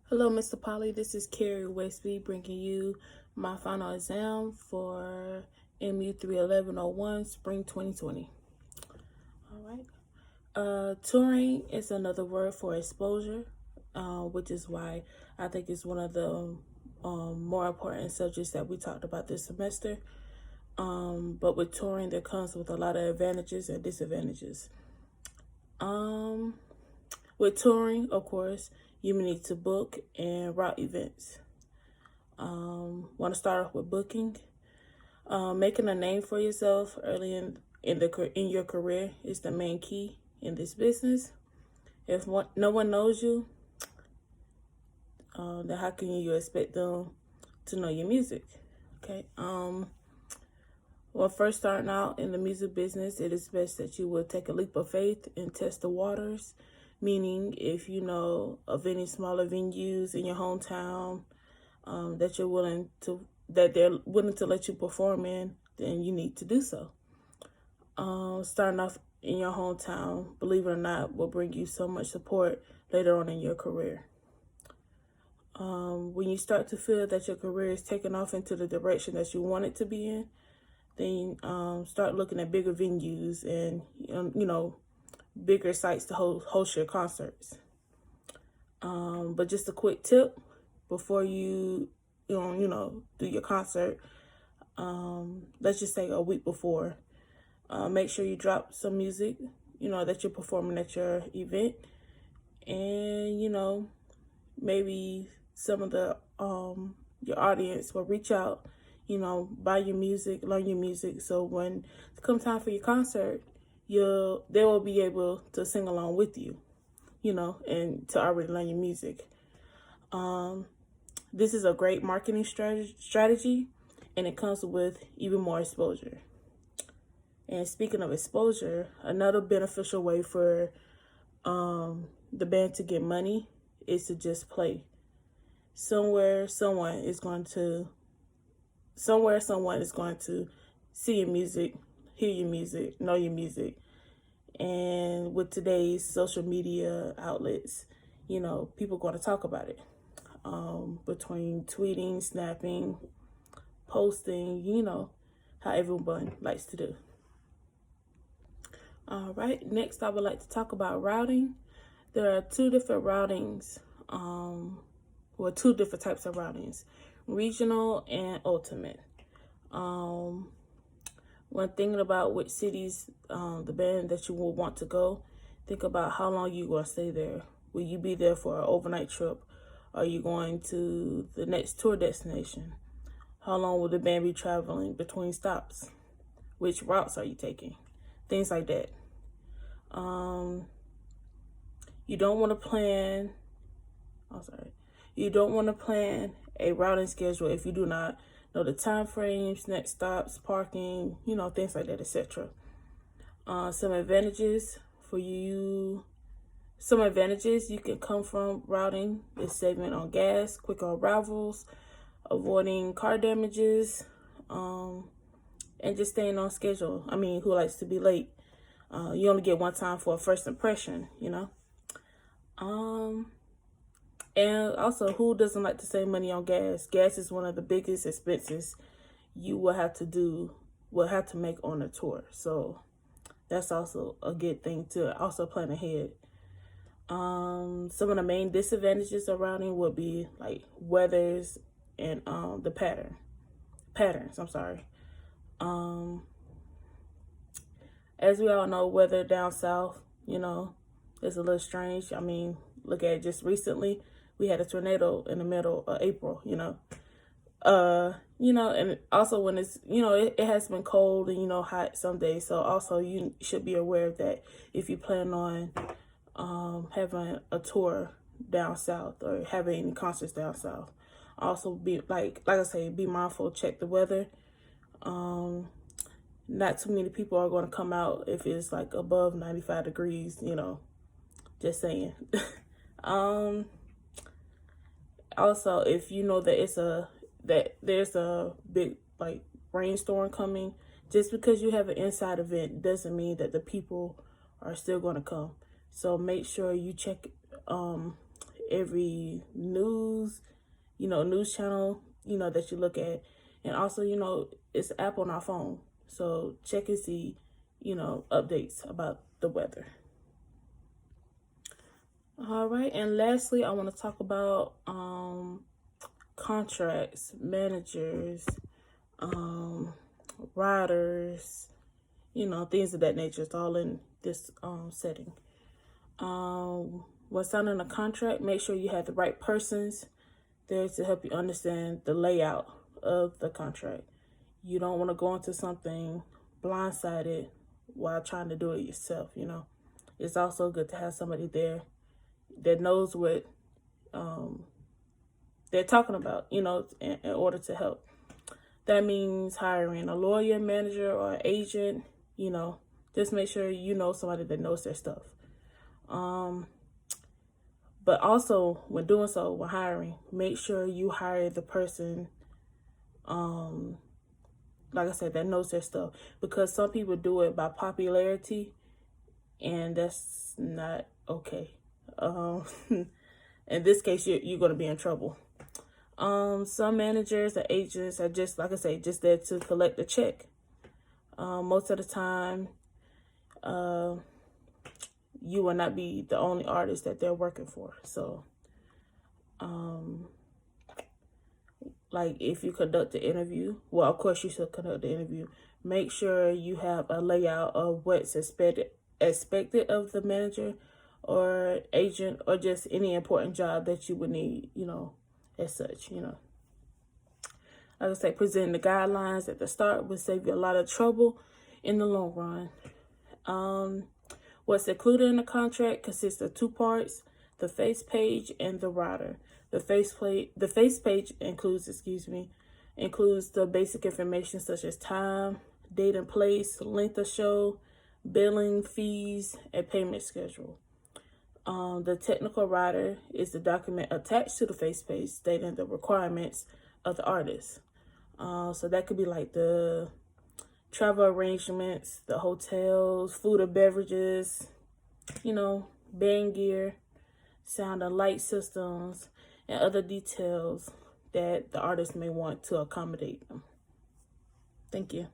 Hello, Mr. Polly. This is Carrie Westby bringing you my final exam for MU 31101 Spring 2020. All right. Touring is another word for exposure, which is why I think it's one of the more important subjects that we talked about this semester. But with touring, there comes with a lot of advantages and disadvantages. With touring, of course, you need to book and route events. Want to start off with booking. Making a name for yourself early in your career is the main key in this business. If no one knows you, then how can you expect them to know your music? Okay. Well, first starting out in the music business, it is best that you will take a leap of faith and test the waters. Meaning, if you know of any smaller venues in your hometown that they're willing to let you perform in, then you need to do so. Starting off in your hometown, believe it or not, will bring you so much support later on in your career. When you start to feel that your career is taking off into the direction that you want it to be in, then start looking at bigger venues and bigger sites to host your concerts. But just a quick tip before you do your concert. Let's just say a week before. Make sure you drop some music, that you're performing at your event, and maybe some of the your audience will reach out, buy your music, learn your music. So when it comes time for your concert, they will be able to sing along with you, and to already learn your music. This is a great marketing strategy, and it comes with even more exposure. And speaking of exposure, another beneficial way for the band to get money is to just play. Somewhere someone is going to see your music, hear your music, know your music. And with today's social media outlets, people are going to talk about it. Between tweeting, snapping, posting, how everyone likes to do. All right, next I would like to talk about routing. There are two different routings, two different types of routings, regional and ultimate. When thinking about which cities, the band that you will want to go, think about how long you're going to stay there. Will you be there for an overnight trip? Are you going to the next tour destination? How long will the band be traveling between stops? Which routes are you taking? Things like that. You don't want to plan. You don't want to plan a routing schedule if you do not know the time frames, next stops, parking, things like that, etc. Some advantages you can come from routing is saving on gas, quicker arrivals, avoiding car damages, and just staying on schedule. Who likes to be late? You only get one time for a first impression, And also, who doesn't like to save money on gas? Gas is one of the biggest expenses you will have to make on a tour. So that's also a good thing to also plan ahead. Some of the main disadvantages of routing would be like weathers and the patterns. As we all know, weather down south, is a little strange. Look at it, just recently we had a tornado in the middle of April, and also when it's, it has been cold and, hot some days. So also you should be aware of that if you plan on having a tour down south or having any concerts down south. Also be like I say, be mindful, check the weather. Not too many people are going to come out if it's like above 95 degrees, just saying. Also, if you know that there's a big like rainstorm coming, just because you have an inside event doesn't mean that the people are still going to come. So make sure you check every news, news channel, that you look at. And also, it's an app on our phone. So check and see, updates about the weather. All right. And lastly, I want to talk about contracts, managers, riders, things of that nature. It's all in this setting. When signing a contract, make sure you have the right persons there to help you understand the layout of the contract. You don't want to go into something blindsided while trying to do it yourself. It's also good to have somebody there that knows what they're talking about, in order to help. That means hiring a lawyer, manager, or agent. Just make sure you know somebody that knows their stuff. But also, when doing so, when hiring, make sure you hire the person, like I said, that knows their stuff. Because some people do it by popularity, and that's not okay. In this case, you're going to be in trouble. Some managers or agents are just, like I say, just there to collect a check. Most of the time, you will not be the only artist that they're working for. So, like if you conduct the interview, well, of course you should conduct the interview. Make sure you have a layout of what's expected of the manager or agent, or just any important job that you would need, as such, Like I say, presenting the guidelines at the start will save you a lot of trouble in the long run. What's included in the contract consists of 2 parts: the face page and the rider. The face page includes the basic information such as time, date and place, length of show, billing, fees, and payment schedule. The technical rider is the document attached to the face page stating the requirements of the artist. So that could be like the travel arrangements, the hotels, food and beverages, band gear, sound and light systems, and other details that the artist may want to accommodate them. Thank you.